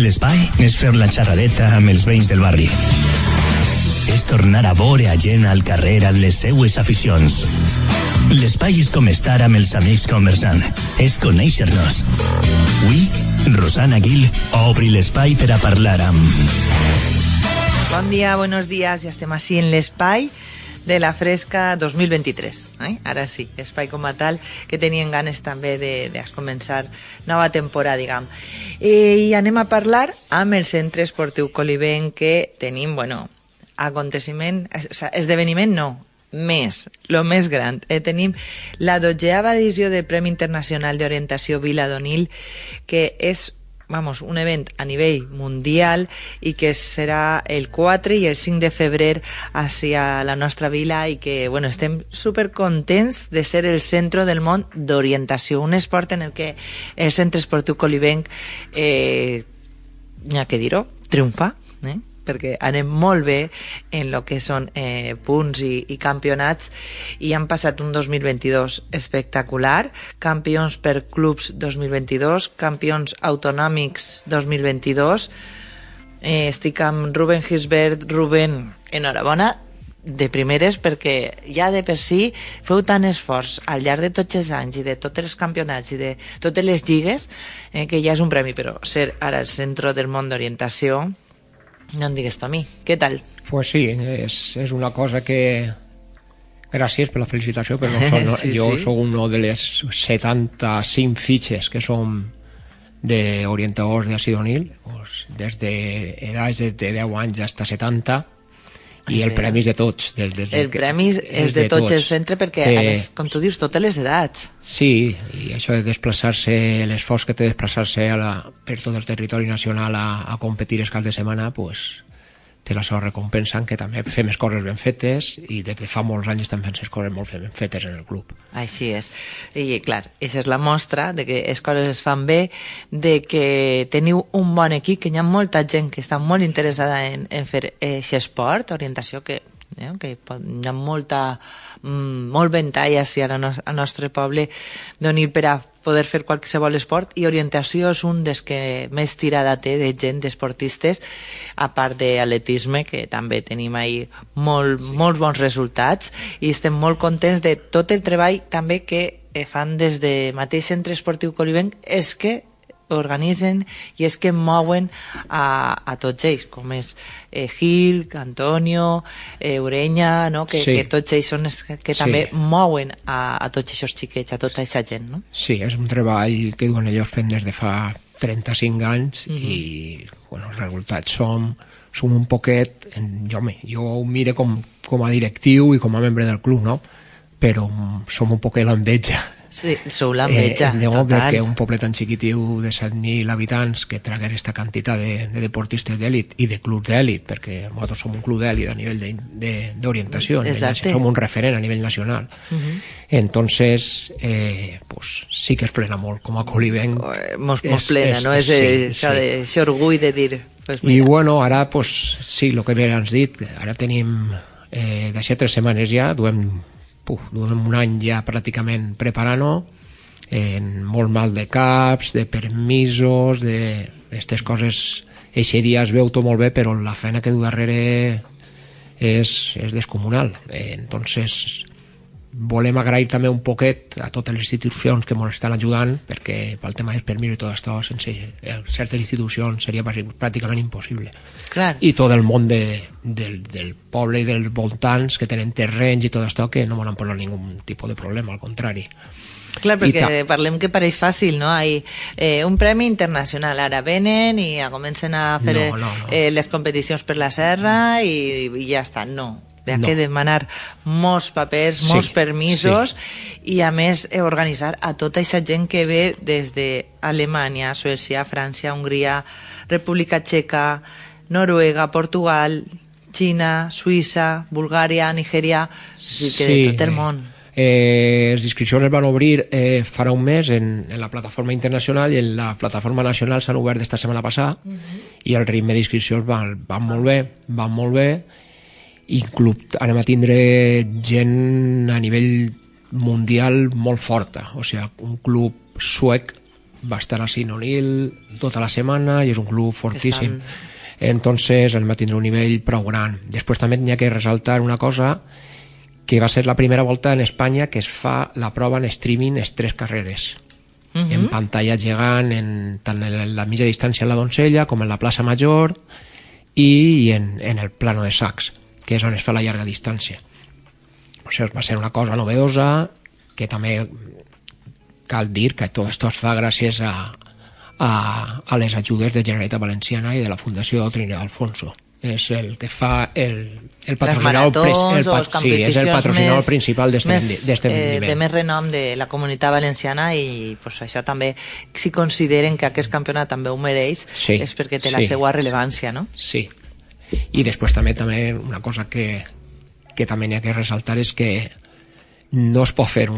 l'espai és fer la xerradeta amb els veïns del barri. És tornar a veure a gent al carrer amb les seues aficions. L'espai és com estar amb els amics conversant. És conèixer-nos. Avui, Rosana Gil obri l'espai per a parlar amb... Bon dia, buenos días. Ja estem així en l'espai de la Fresca 2023. Ara sí, espai com a tal, que tenien ganes també de començar nova temporada, diguem. I anem a parlar amb el Centre Esportiu Colibenc, que tenim, aconteciment, esdeveniment no, lo més gran. Tenim la 12ª edició del Premi Internacional d'Orientació Vila d'Onil, que és un event a nivell mundial i que serà el 4 i el 5 de febrer hacia la nostra vila i que, estem supercontents de ser el centre del món d'orientació, un esport en el que el Centre Esportiu Colibenc, n'hi ha que dir-ho, triomfa, perquè anem molt bé en el que són punts i campionats, i han passat un 2022 espectacular, campions per clubs 2022, campions autonòmics 2022. Estic amb Ruben Gisbert. Ruben, enhorabona de primeres, perquè ja de per si feu tant esforç al llarg de tots els anys i de tots els campionats i de totes les lligues, que ja és un premi, però ser ara el centre del món d'orientació, no em digues tu a mi, què tal? Pues sí, és una cosa que... Gràcies per la felicitació, però jo soc uno de les 75 fitxes que som d'orientadors de Sidonil, des d'edats de 10 anys fins a 70, i el premi és de tots. El premi és de tots el centre, perquè, com tu dius, totes les edats. Sí, i això de desplaçar-se, l'esforç que té desplaçar-se per tot el territori nacional a competir els caps de setmana, pues, té la seva recompensa, que també fem les coses ben fetes, i des de fa molts anys estem fent les coses molt ben fetes en el club. Així és. I clar, aquesta és la mostra de que les coses es fan bé, de que teniu un bon equip, que hi ha molta gent que està molt interessada en fer aquest esport, orientació, que hi ha molt ventall al nostre poble d'Onil per a poder fer qualsevol esport, i orientació és un dels que més tirada té de gent, d'esportistes, a part d'atletisme, que també tenim ahí molts bons resultats, i estem molt contents de tot el treball també que fan des de mateix Centre Esportiu Colibenc, és que organitzen i és que mouen a tots ells, com és Gil, Antonio, Ureña, que tots ells són els que també mouen a tots aquests xiquets, a tota aquesta gent, no? Sí, és un treball que duen ells fent des de fa 35 anys, i els resultats som un poquet, jo ho miro com a directiu i com a membre del club, no? Però som un poquet l'enveja. Sí, sou l'enveja, total. Perquè un poble tan xiquitiu de 7.000 habitants que tragués aquesta quantitat de deportistes d'èlit i de clubs d'èlit, perquè nosaltres som un club d'èlit a nivell d'orientació, som un referent a nivell nacional. Entonces, sí que es plena molt, com a Colibenc. Mos plena, no? És aquest orgull de dir... I ara, sí, el que bé ens dit, ara tenim, d'així 3 setmanes ja, duem un any ja pràcticament preparant-ho, molt mal de caps, de permisos, d'aquestes coses. Eixe dia es veu tot molt bé, però la feina que du darrere és descomunal. Entonces, volem agrair també un poquet a totes les institucions que ens estan ajudant, perquè pel tema dels permisos i tot això, sense certes institucions seria pràcticament impossible. Clar. I tot el món del poble i dels voltants, que tenen terrenys i tot això, que no m'han posat ningú tipus de problema, al contrari. Clar, perquè parlem que pareix fàcil, no? Un premi internacional, ara venen i comencen a fer les competicions per la serra i ja està, no. Hi ha que demanar molts papers, molts permisos, i a més organitzar a tota aquesta gent que ve des d'Alemanya, Suècia, França, Hongria, República Txeca, Noruega, Portugal, Xina, Suïssa, Bulgària, Nigèria, de tot el món. Les inscripcions es van obrir farà un mes en la plataforma internacional, i en la plataforma nacional s'han obert esta setmana passada, i el ritme d'inscripcions van molt bé, inclús anem a tindre gent a nivell mundial molt forta, o sigui, un club suec va estar a Sinonil tota la setmana i és un club fortíssim. Entonces va tindre un nivell prou gran. Després també n'hi ha que resaltar una cosa, que va ser la primera volta en Espanya que es fa la prova en streaming les 3 carreres. En pantalla gegant, tant en la mitja distància en la Doncella com en la plaça Major i en el plano de sacs, que és on es fa la llarga distància. O sigui, va ser una cosa novedosa, que també cal dir que tot això es fa gràcies a les ajudes de Generalitat Valenciana i de la Fundació Trinidad Alfonso. És el que fa el patrocinador, és el patrocinador principal d'este nivell. De més renom de la Comunitat Valenciana, i pues, això també, si consideren que aquest campionat també ho mereix, és perquè té la seva rellevància, no? Sí. I després també una cosa que també n'hi ha que resaltar és que no es pot fer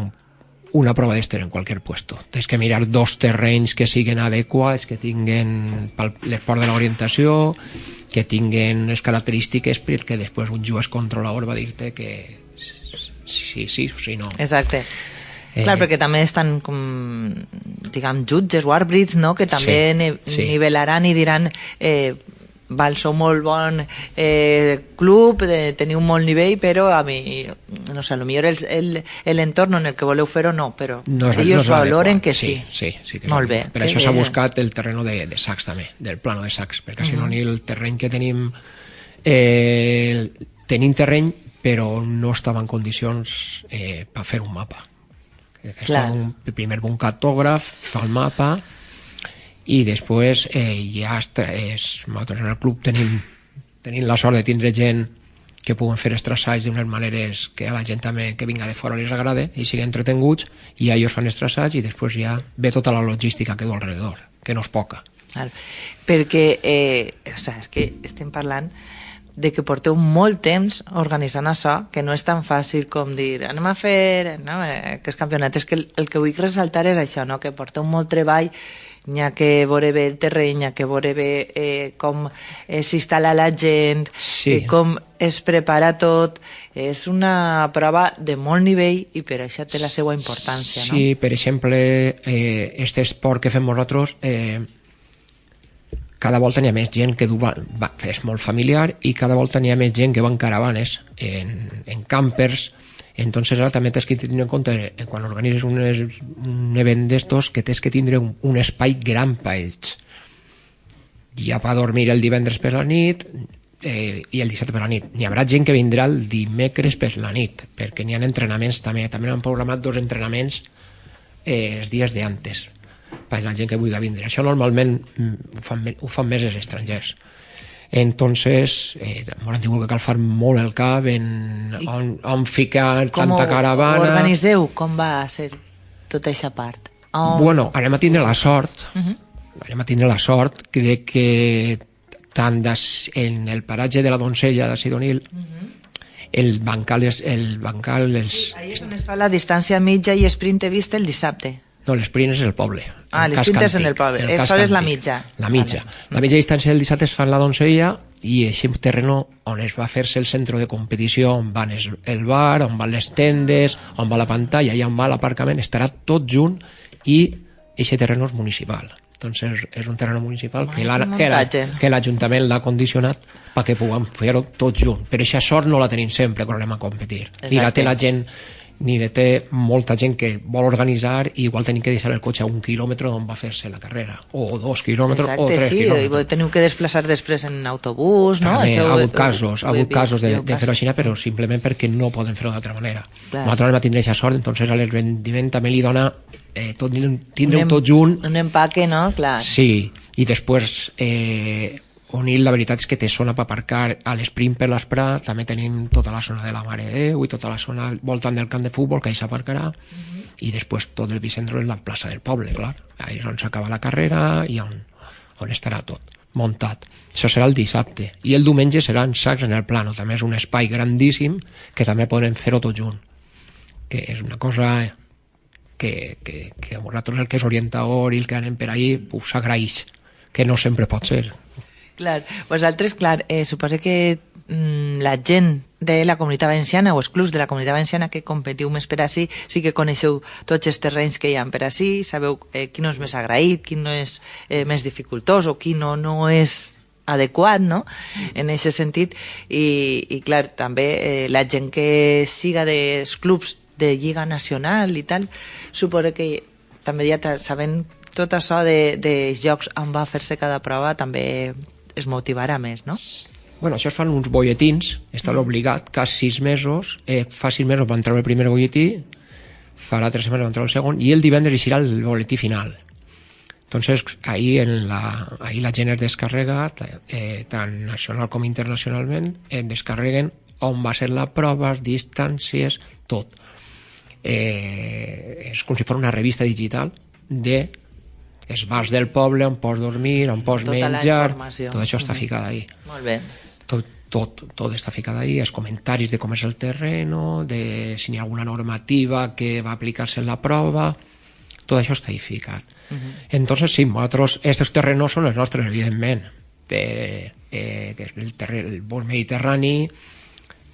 una prova d'ester en qualsevol puesto. Tens que mirar 2 terrenys que siguin adequats, que tinguin l'esport de l'orientació, que tinguin les característiques perquè després un juez controlador va dir-te que sí o sí no. Exacte. Clar, perquè també estan com, diguem, jutges o àrbitres, no?, que també nivelaran i diran sou molt bon club, teniu molt nivell, però a mi, no sé, potser l'entorn en el que voleu fer-ho no, però ells valoren que sí. Sí, que molt bé. Per això s'ha buscat el terreno de sacs també, del plano de sacs, perquè si no ni el terreny que tenim terreny, però no estava en condicions per fer un mapa. Primer un cartògraf, fa el mapa, i després nosaltres en el club tenim la sort de tindre gent que puguen fer els traçats d'unes maneres que a la gent també que vinga de fora els agrada i siguin entretenguts, i ells fan els traçats i després ja ve tota la logística que du alrededor, que no és poca. Perquè és que estem parlant de que porteu molt temps organitzant això, que no és tan fàcil com dir anem a fer aquests campionats. És que el que vull ressaltar és això, que porteu molt treball, n'hi ha que veure bé el terreny, n'hi ha que veure bé com s'instal·la la gent, com es prepara tot. És una prova de molt nivell i per això té la seva importància. Sí, per exemple, aquest esport que fem nosaltres, cada volta n'hi ha més gent que és molt familiar, i cada volta n'hi ha més gent que va en caravanes, en campers. Entonces ara també tens que tenir en compte quan organitzes un event d'estos que tens que tindre un espai gran per ells, ja per dormir el divendres per la nit i el dissabte per la nit. N'hi haurà gent que vindrà el dimecres per la nit, perquè n'hi ha entrenaments també han programat 2 entrenaments els dies d'antes per la gent que vulgui vindre. Això normalment ho fan més els estrangers. Entonces m'han tingut que calfar molt el cap on ficar tanta caravana. Com ho organitzeu? Com va ser tota aquesta part? Bueno, anem a tindre la sort de que tant en el paratge de la Doncella de Sidonil, el bancal és... Allà és on es fa la distància mitja i sprint he vist el dissabte. No, l'esprint és el poble. L'esprint és en el poble. Això és la mitja. La mitja. La mitja distància del dissabte es fa en la Doncella, i aquest terreno on es va fer-se el centre de competició, on van el bar, on van les tendes, on va la pantalla i on va l'aparcament, estarà tot junt, i aquest terreno és municipal. Entonces és un terreno municipal que l'Ajuntament l'ha condicionat perquè puguem fer-ho tot junt. Però aquesta sort no la tenim sempre quan anem a competir. Ni la té la gent, ni té molta gent que vol organitzar, i igual tenim que deixar el cotxe a 1 quilòmetre d'on va fer-se la carrera, o 2 quilòmetres, o 3 quilòmetres. Teniu que desplaçar després en autobús, no? També ha hagut casos de fer-ho així, però simplement perquè no poden fer-ho d'altra manera. Nosaltres anem a tindre aquesta sort, entonces a l'event també li dona tindre-ho tot junt. Un empaque, no? Clar. Sí, i després Onil, la veritat és que té zona per aparcar a l'esprint per l'Esprà, també tenim tota la zona de la Mare de Déu i tota la zona voltant del camp de futbol, que ahí s'aparcarà, i després tot el bicentro és la plaça del poble, clar, ahí és on s'acaba la carrera i on estarà tot muntat. Això serà el dissabte, i el diumenge seran sacs en el plano, també és un espai grandíssim que també podem fer-ho tot junt, que és una cosa que a vosaltres, el que és orientador i el que anem per ahí, s'agraeix, que no sempre pot ser. Clar, vosaltres, suposo que la gent de la Comunitat Valenciana o els clubs de la Comunitat Valenciana que competiu més per ací, sí que coneixeu tots els terrenys que hi ha per ací, sabeu quin no és més agraït, quin no és més dificultós o quin no és adequat, no? En aquest sentit, i clar, també la gent que siga dels clubs de Lliga Nacional i tal, suposo que també ja sabent tot això de jocs on va fer-se cada prova també es motivarà més, no? Bueno, això es fan uns bolletins, està l'obligat, cada 6 mesos, fa 6 mesos van treure el primer bolletí, farà 3 setmanes van treure el segon, i el divendres eixirà el bolletí final. Entonces, ahí la gent es descarrega, tant nacional com internacionalment, descarreguen on va ser la prova, distàncies, tot. És com si fos una revista digital de els bars del poble, on pots dormir, on pots menjar, tot això està ficat ahí. Molt bé. Tot està ficat ahí, els comentaris de com és el terreno, de si hi ha alguna normativa que va aplicar-se en la prova, tot això està ahí ficat. Entonces, sí, nosaltres, estos terrenos són els nostres, evidentment, que és el bosc mediterrani,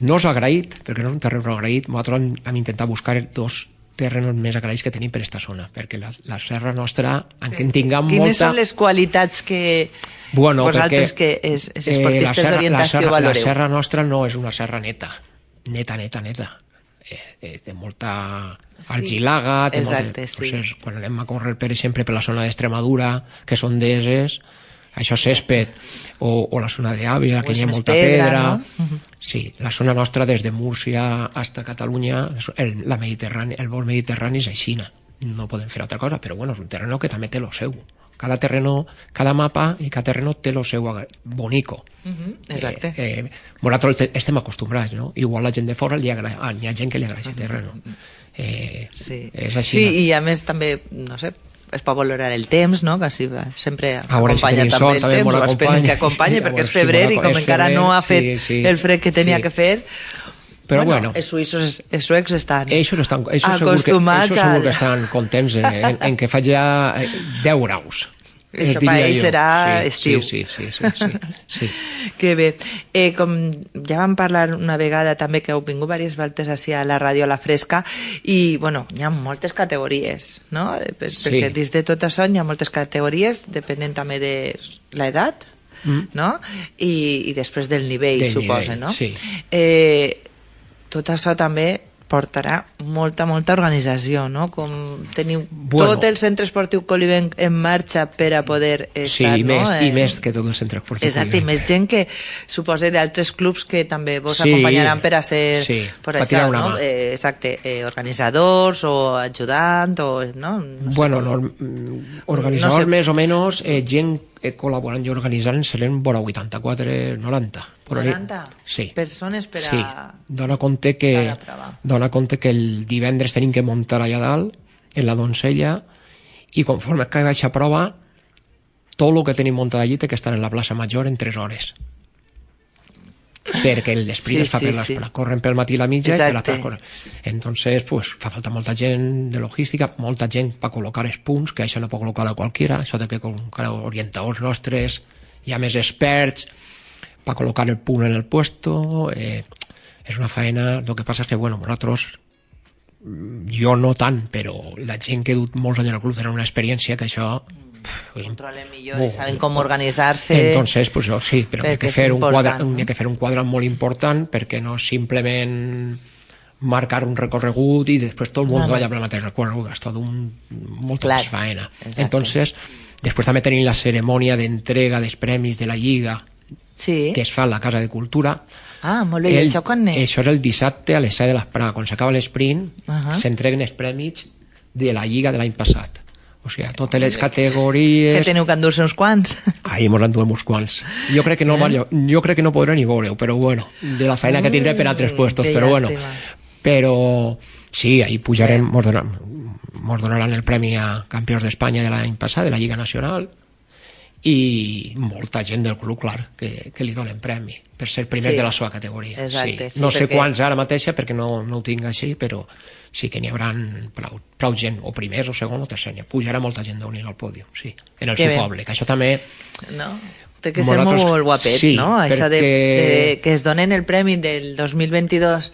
no és agraït, perquè no és un terreno agraït, nosaltres hem intentat buscar 2 terrenos més agraïts que tenim per aquesta zona, perquè la serra nostra, encara en tinguem molta... Quines són les qualitats que vosaltres, que és esportistes d'orientació, valoreu? La serra nostra no és una serra neta. Té molta argilaga, exacte, sí. Quan anem a córrer, per exemple, per la zona d'Extremadura, que són deses, això césped, o la zona d'Àvila, que hi ha molta pedra, no? Sí, la zona nostra des de Múrcia fins a Catalunya, el bosc mediterrani és així, no podem fer altra cosa, però bueno, és un terreno que també té lo seu. Cada mapa i cada terreno té lo seu bonico. Exacte. Nosaltres estem acostumbrats, no? Igual la gent de fora hi ha gent que li agrada aquest terreno. Sí, és així. Sí, i a més també, no sé, es pot valorar el temps, no? Que sí, sempre acompanya també el temps, o esperem que acompanyi, perquè és febrer i com encara no ha fet el fred que tenia que fer. Però bueno, els suecs estan acostumats segur que estan contents en que faci 10 graus. Això per ells serà estiu. Sí. Que bé. Com ja vam parlar una vegada també, que heu vingut diverses voltes així a la ràdio a la fresca, i bueno, hi ha moltes categories, no? Perquè dins de tot això hi ha moltes categories, depenent també de l'edat, no? I després del nivell, suposa, no? Sí. Tot això també portarà molta organització, no? Com teniu tot el centre esportiu Colivenc en marxa per a poder estar, no? I més que tot el centre esportiu Colivenc. Exacte, i més gent que suposa d'altres clubs que també vos acompanyaran per a ser per això, no? Exacte, organitzadors o ajudant o, no? Bueno, organitzadors més o menys, gent col·laborant i organitzant serem vora 84, 90. 90? Sí. Persones per a... Sí, dona compte que el divendres tenim que muntar allà dalt, en la Doncella, i conforme que vaig a prova, tot el que tenim muntat allí té que estar en la plaça Major en 3 hores. Perquè l'esprint es fa per corren pel matí la mitja i per les coses. Entonces, pues, fa falta molta gent de logística, molta gent per col·locar els punts, que això no pot col·locar a qualquiera, això té que col·locar orientadors nostres, hi ha més experts per col·locar el punt en el puesto. És una faena. El que passa és que, bueno, nosaltres, jo no tant, però la gent que ha dut molts anys al club tenen una experiència que això controlen millor i saben com organitzar-se. Entonces, pues sí, però hi ha que fer un quadre molt important, perquè no simplement marcar un recorregut i després tot el món vaya per el mateix recorregut, és tot molta més faena. Entonces, després també tenim la cerimònia d'entrega dels premis de la Lliga, que es fa a la Casa de Cultura. Molt bé, i això quan és? Això és el dissabte a les 7 de l'esprà, quan s'acaba l'esprint, s'entreguen els premis de la Lliga de l'any passat. O sigui, totes les categories... Que teniu que endur-se uns quants. Ahí mos enduem uns quants. Jo crec que no podré ni veure-ho, però bueno, de la feina que tindré per altres puestos, però bueno. Però sí, ahí pujarem, mos donaran el premi a campions d'Espanya de l'any passat, de la Lliga Nacional, i molta gent del club, clar, que li donen premi per ser primer de la seva categoria. No sé quants ara mateixa, perquè no ho tinc així, però sí que n'hi haurà prou gent, o primers, o segon, o tercer. Pujarà molta gent d'unir al pòdium, sí, en el seu poble, que això també... té que ser molt guapet, sí, no? Això perquè... que es donen el premi del 2022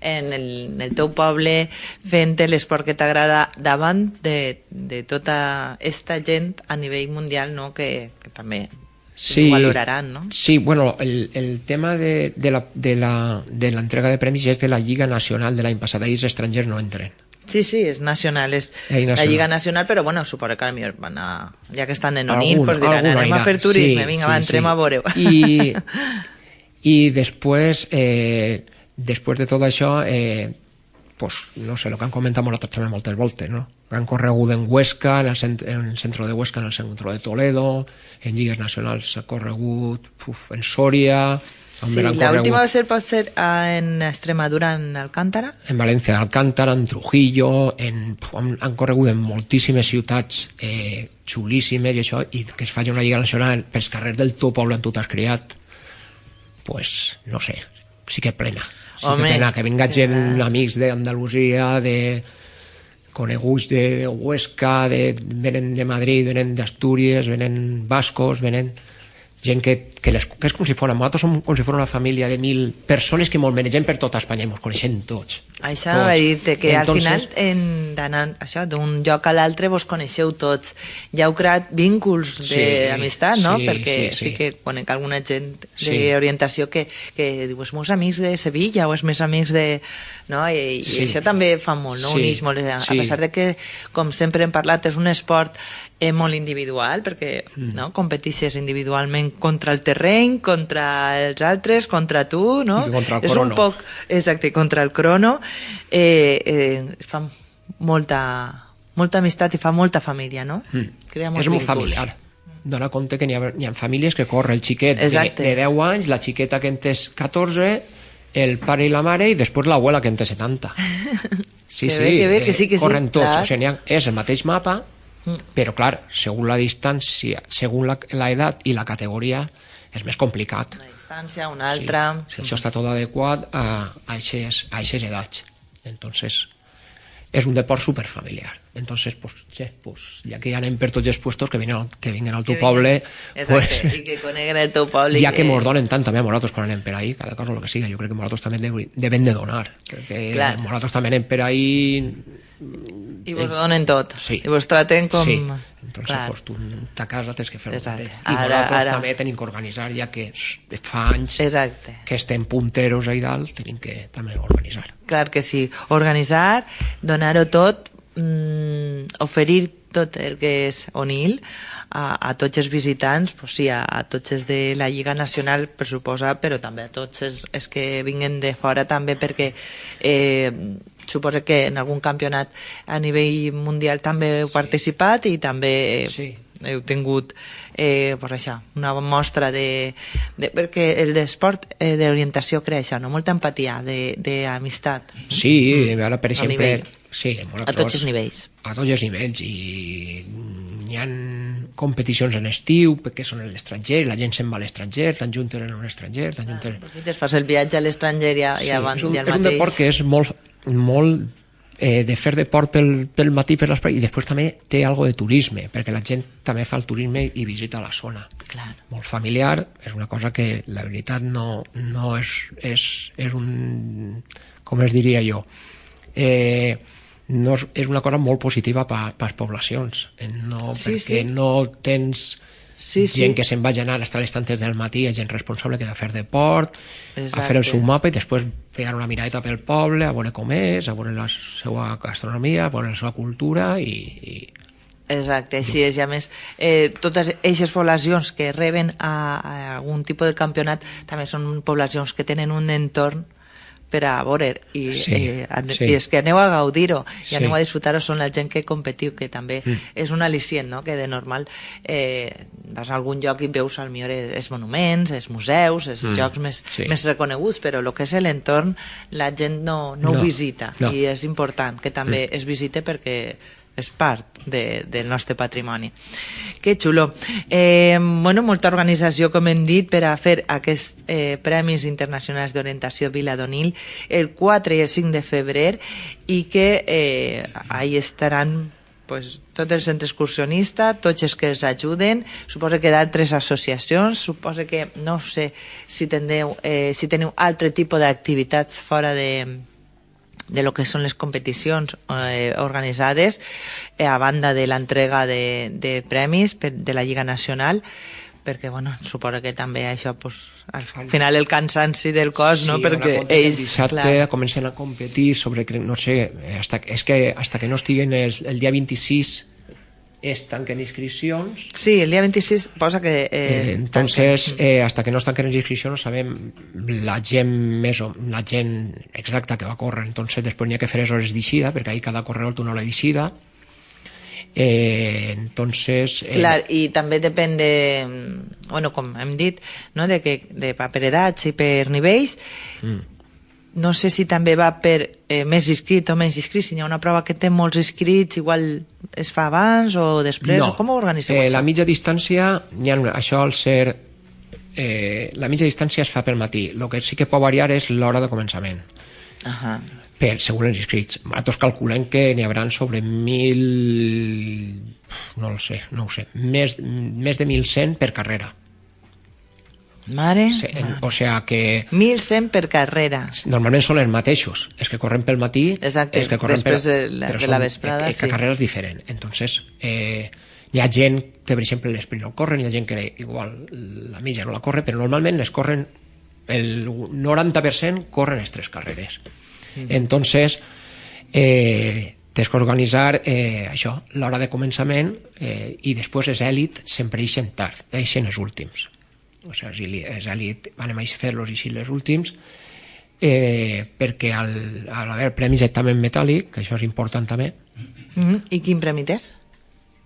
en el teu poble fent l'esport que t'agrada davant de tota esta gent a nivell mundial, no? Que també ho valoraran, no? Sí, bueno, el tema de l'entrega de premis és de la Lliga Nacional de l'any passat, ells estrangers no entren. Sí, és nacional, és la Lliga Nacional, però bueno, suposo que potser van a... Ja que estan en Onil, doncs diran, anem a fer turisme, vinga, entrem a veure-ho. I després, després de tot això, pues, no sé, el que han comentat també moltes voltes, no? Han corregut en Huesca, en el centre de Huesca, en el centre de Toledo, en lligues nacionals ha corregut en Sòria... Sí, l'última va ser potser en Extremadura, en Alcántara? En València, en Alcántara, en Trujillo, han corregut en moltíssimes ciutats xulíssimes i això, i que es faci una lliga nacional pels carrers del teu poble on tu t'has criat, pues, no sé, sí que plena. Que vinga gent, amics d'Andalusia, de coneguts de Huesca, venen de Madrid, venen d'Astúries, venen bascos, venen gent que és com si fos, nosaltres som com si fos una família de 1.000 persones que molt menegem per tota Espanya i ens coneixem tots. Això va dir que al final d'anar d'un lloc a l'altre vos coneixeu tots. Ja heu creat vínculs d'amistat, no? Perquè sí que conec alguna gent d'orientació que diu, els meus amics de Sevilla o els meus amics de... I això també fa molt, no? Uneix molt, a pesar de que, com sempre hem parlat, és un esport molt individual, perquè competeixes individualment contra el terreny, contra els altres, contra tu, no? I contra el crono. És un poc, exacte, contra el crono. Fa molta amistat i fa molta família, no? És molt familiar. Dóna compte que hi ha famílies que corre el xiquet de 10 anys, la xiqueta que en té 14, el pare i la mare, i després l'abuela que en té 70. Sí, corren tots. O sigui, és el mateix mapa, però clar, segons la distància, segons l'edat i la categoria, és més complicat. Una distància, una altra... Si això està tot adequat a aquestes edats. Entonces, és un deport superfamiliar. Entonces, ja que ja anem per tots els puestos, que vinguen al teu poble... Exacte, i que coneguen el teu poble... Ja que mos donen tant també a nosaltres quan anem per ahí, cada cosa el que siga, jo crec que nosaltres també devem de donar. Perquè nosaltres també anem per ahí... I vos donen tot, i vos traten com... Sí, entonces tu a casa tens que fer el mateix. I nosaltres també tenim que organitzar, ja que fa anys que estem punteros ahí dalt, tenim que també organitzar. Clar que sí, organitzar, donar-ho tot, oferir tot el que és Onil a tots els visitants, a tots els de la Lliga Nacional, per suposar, però també a tots els que vinguen de fora també, perquè suposo que en algun campionat a nivell mundial també heu participat i també heu tingut una mostra perquè l'esport d'orientació crea això, molta empatia, d'amistat. Sí, ara per exemple a tots els nivells. A tots els nivells, i hi ha competicions en estiu perquè són a l'estranger, la gent se'n va a l'estranger, tan juntes en un estranger, tan juntes... Fas el viatge a l'estranger i abans ja el mateix. És un deport que és molt de fer deport pel matí, per l'espai, i després també té algo de turisme, perquè la gent també fa el turisme i visita la zona. Molt familiar, és una cosa que la veritat no és un... com es diria jo? No, és una cosa molt positiva per les poblacions, perquè no tens gent que se'n va a anar a les tantes del matí, gent responsable que ha de fer deport, a fer el seu mapa i després pegar una miradeta pel poble, a veure com és, a veure la seva gastronomia, a veure la seva cultura i... Exacte, així és, i a més totes aquestes poblacions que reben a algun tipus de campionat també són poblacions que tenen un entorn per a veure, i és que aneu a gaudir-ho i aneu a disfrutar-ho, són la gent que competiu, que també és un al·licient, no? Que de normal vas a algun lloc i veus al millor els monuments, els museus, els llocs més reconeguts, però el que és l'entorn la gent no ho visita, i és important que també es visite perquè és part del nostre patrimoni. Que xulo. Molta organització, com hem dit, per a fer aquests Premis Internacionals d'Orientació Vila d'Onil el 4 i el 5 de febrer, i que ahí estaran pues, tot el centre excursionista, tots els que els ajuden, suposa que d'altres associacions, suposa que, no sé, si teniu altre tipus d'activitats fora de lo que són les competicions organitzades, a banda de l'entrega de premis de la Lliga Nacional, perquè, bueno, suposa que també això, pues, al final el cansanci del cos, sí, no? Perquè ells, dissabte comencen a competir sobre, no sé, hasta que no estiguen el dia 26 es tanquen inscripcions. Sí, el dia 26 posa que... entonces, hasta que no es tanquen les inscripcions no sabem la gent exacta que va córrer. Entonces, després n'hi ha que fer les hores d'eixida, perquè ahí cada corredor té una hora d'eixida. Entonces... Clar, i també depèn de... Bueno, com hem dit, no? de per edats i per nivells. No sé si també va per més inscrits o menys inscrits. Si hi ha una prova que té molts inscrits, igual es fa abans o després? No. Com ho organiseu això? La mitja distància, això al ser... la mitja distància es fa pel matí. El que sí que pot variar és l'hora de començament. Segons els inscrits. Nosaltres calculem que n'hi haurà sobre 1.000... no ho sé, més de 1.100 per carrera. Mare? O sea que... 1.100 per carrera. Normalment són els mateixos. Els que corren pel matí... Exacte, els que corren després de la vesprada, sí. Carrera és diferent. Entonces, hi ha gent que, per exemple, l'esprint no el corren, hi ha gent que igual la mitja no la corre, però normalment les corren el 90% corren les 3 carreres. Entonces, tens que organitzar això, l'hora de començament, i després els èlit sempre eixen tard, eixen els últims. O sigui, els èlit van a fer-los així els últims, perquè al haver premis exactament metàl·lic, que això és important també. I quin premi tens?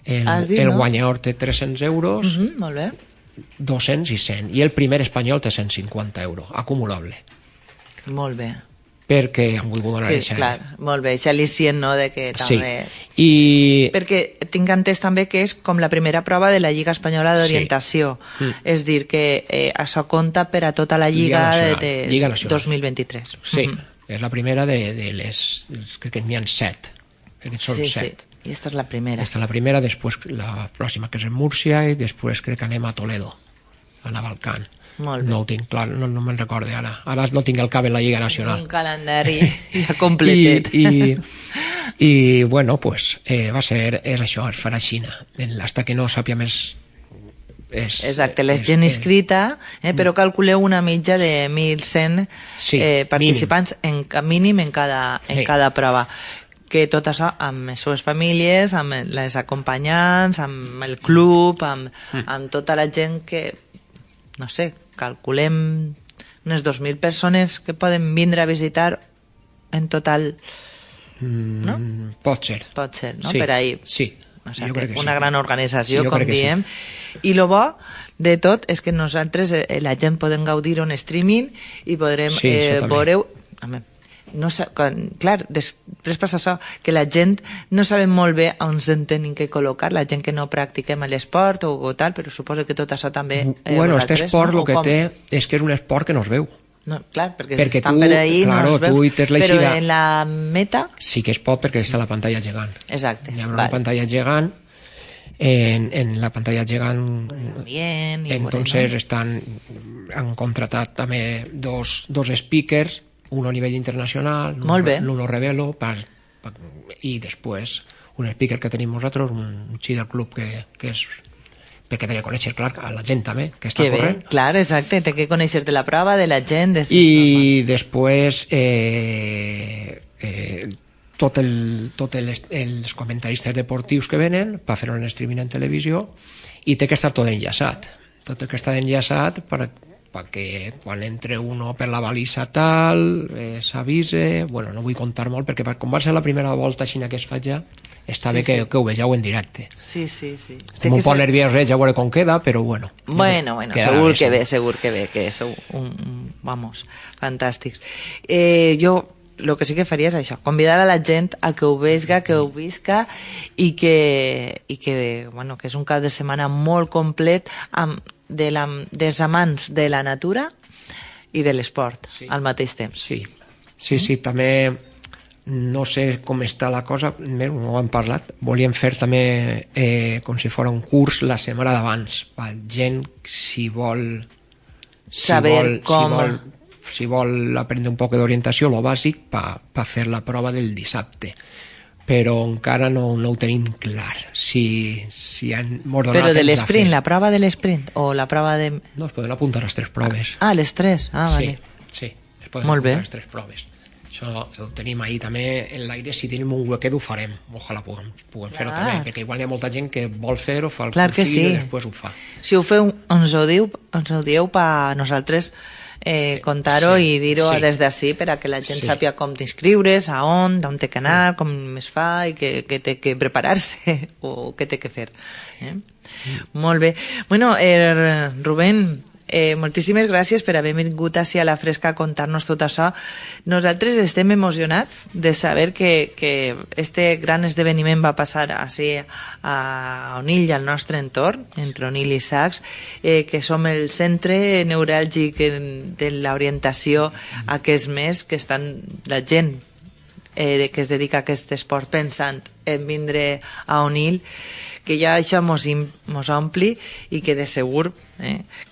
El guanyador té 300 euros, molt bé. 200 i 100, i el primer espanyol té 150 euros, acumulable. Molt bé. Perquè han volgut donar això. Sí, clar, molt bé, això al·licient, no?, de que també... Sí, perquè tinc entès també que és com la primera prova de la Lliga Espanyola d'Orientació. Sí. És dir, que això compta per a tota la Lliga de 2023. Sí, és la primera de les... crec que n'hi ha 7. Crec que són 7. Sí, i aquesta és la primera. Aquesta és la primera, després la pròxima que és en Múrcia, i després crec que anem a Toledo, a Navalcán. No ho tinc clar, no me'n recordo ara no tinc el cap en la Lliga Nacional, un calendari ja completet. I bueno, pues és això, es farà a Xina fins que no sàpia més. Exacte, la gent inscrita, però calculeu una mitja de 1.100 participants mínim en cada prova, que tot això amb les seves famílies, amb les acompanyants, amb el club, amb tota la gent que, no sé, calculem unes 2.000 persones que poden vindre a visitar en total, no? Pot ser, no? Per ahir. Sí, o sigui, que una gran organització, com diem. I el bo de tot és que nosaltres, la gent, podem gaudir en streaming i podrem veure... No, clar, després passa això, que la gent no sabe molt bé on se'n tenen que col·locar, la gent que no practiquem l'esport o tal, però suposo que tot això també... Bueno, este esport el que té és que és un esport que no es veu. No, clar, perquè estan per ahí, no es veu, però en la meta... Sí que es pot perquè està la pantalla gegant. Exacte. Hi ha una pantalla gegant, en la pantalla gegant... Entonces han contratat també dos speakers, uno a nivell internacional, l'uno revelo, i després un speaker que tenim nosaltres, un xí del club que és perquè té que conèixer, clar, a la gent també que està corrent. Clar, exacte, té que conèixer-te la prova de la gent. I després tots els comentaristes deportius que venen per fer un streaming en televisió, i té que estar tot enllaçat. Tot que està enllaçat perquè quan entre uno per la balisa tal, s'avise. Bueno, no vull contar molt perquè com va ser la primera volta així que es faig ja, està bé que ho vegeu en directe. Sí. Estem un poc nerviós a veure com queda, però bueno. Bueno, segur que ve, que sou vamos, fantàstics. Jo el que sí que faria és això, convidar a la gent a que ho vesga, que ho visca, i que bueno, que és un cap de setmana molt complet dels amants de la natura i de l'esport al mateix temps. Sí, també no sé com està la cosa, no ho hem parlat, volíem fer també com si fos un curs la setmana d'abans, per gent si vol saber com... si vol aprendre un poc d'orientació, lo bàsic, per fer la prova del dissabte. Però encara no ho tenim clar. Si han Però de l'esprint, la prova de l'esprint o la prova de... No, es poden apuntar les 3 proves. Ah, les 3? Ah, vale. Sí, es poden Molt apuntar bé. les 3 proves. Això ho tenim ahí també en l'aire, si tenim un huequet ho farem, ojalà puguem fer-ho també, perquè igual hi ha molta gent que vol fer-ho, fa el cursillo i després ho fa. Si ho feu, ens ho dieu per nosaltres contar-ho i dir-ho des d'ací per a que la gent sàpiga com t'inscriure's, a on té que anar, com es fa i què té que preparar-se o què té que fer. Molt bé. Bueno, Rubén, moltíssimes gràcies per haver vingut ací a la Fresca a contar-nos tot això. Nosaltres estem emocionats de saber que este gran esdeveniment va passar ací a Onil i al nostre entorn, entre Onil i Sacs, que som el centre neuràlgic de l'orientació aquest mes, que estan la gent que es dedica a aquest esport pensant en vindre a Onil, que ja això mos ompli i que de segur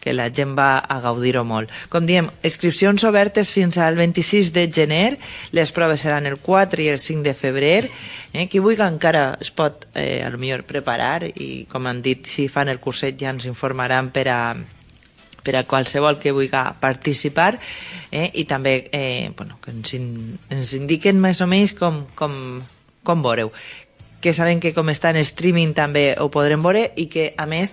que la gent va a gaudir-ho molt. Com diem, inscripcions obertes fins al 26 de gener, les proves seran el 4 i el 5 de febrer. Qui vulgui encara es pot a lo millor preparar i, com han dit, si fan el curset ja ens informaran per a qualsevol que vulgui participar i també que ens indiquen més o menys com veureu, que saben que com està en streaming també ho podrem veure i que a més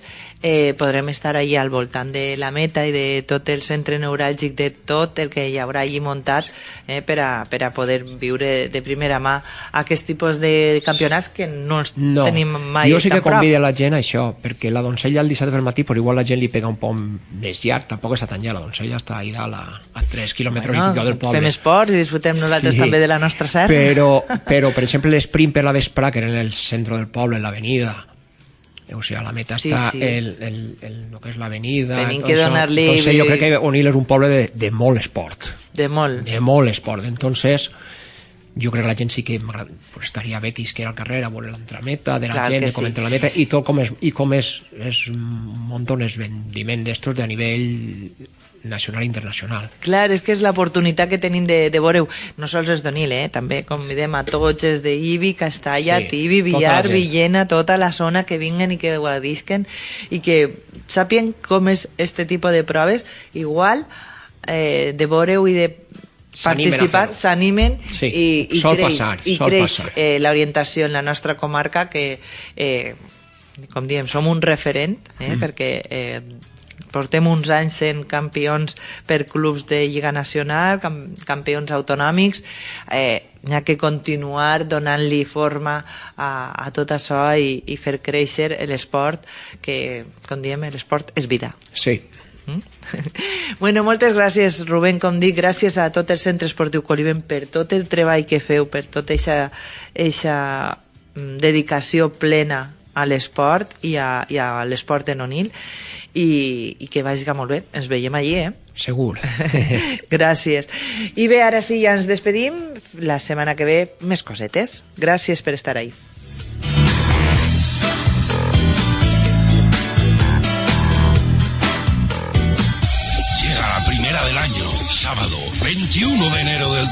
podrem estar allí al voltant de la meta i de tot el centre neuràlgic, de tot el que hi haurà allí muntat per a poder viure de primera mà aquest tipus de campionats que no els tenim mai jo sí que tan prop. convido a la gent a això, perquè la Donzella el dissabte del matí, però igual la gent li pega un poc més llarg, tampoc està tan llarg, la Donzella està ahí dalt a 3 quilòmetres i pico del poble. Fem esports i disfrutem nosaltres també de la nostra serra. Però, per exemple, l'esprint per la vesprà, que era en el centre del poble, en l'avenida, o sigui, a la meta està el que és l'avenida. Tenim que donar-li... Entonces, jo crec que Onil és un poble de molt esport. De molt esport. Entonces, jo crec que la gent sí que estaria bé que isquera al carrer a veure l'entrameta de la gent, de comentar la meta, i tot com és un munt d'esvendiment d'estos de nivell nacional i internacional. Clar, és que és l'oportunitat que tenim de veure-ho, no sols els d'Onil, també convidem a tots els d'Ibi, Castalla, Tibi, Villar, Villena, tota la zona, que vinguen i que ho adisquen i que sàpien com és este tipus de proves, igual de veure-ho i de participar, s'animen i creix l'orientació en la nostra comarca, que com diem, som un referent, perquè portem uns anys sent campions per clubs de Lliga Nacional, campions autonòmics. N'hi ha que continuar donant-li forma a tot això i fer créixer l'esport, que, com diem, l'esport és vida. Sí. Bueno, moltes gràcies, Rubén, com dic, gràcies a tot el Centre Esportiu Coliben per tot el treball que feu, per tota aquesta dedicació plena a l'esport i a l'esport en Onil, i que vagi molt bé. Ens veiem allí, Segur. Gràcies. I bé, ara sí, ja ens despedim. La setmana que ve, més cosetes. Gràcies per estar ahí. Llega la primera del año, sábado 21 de enero del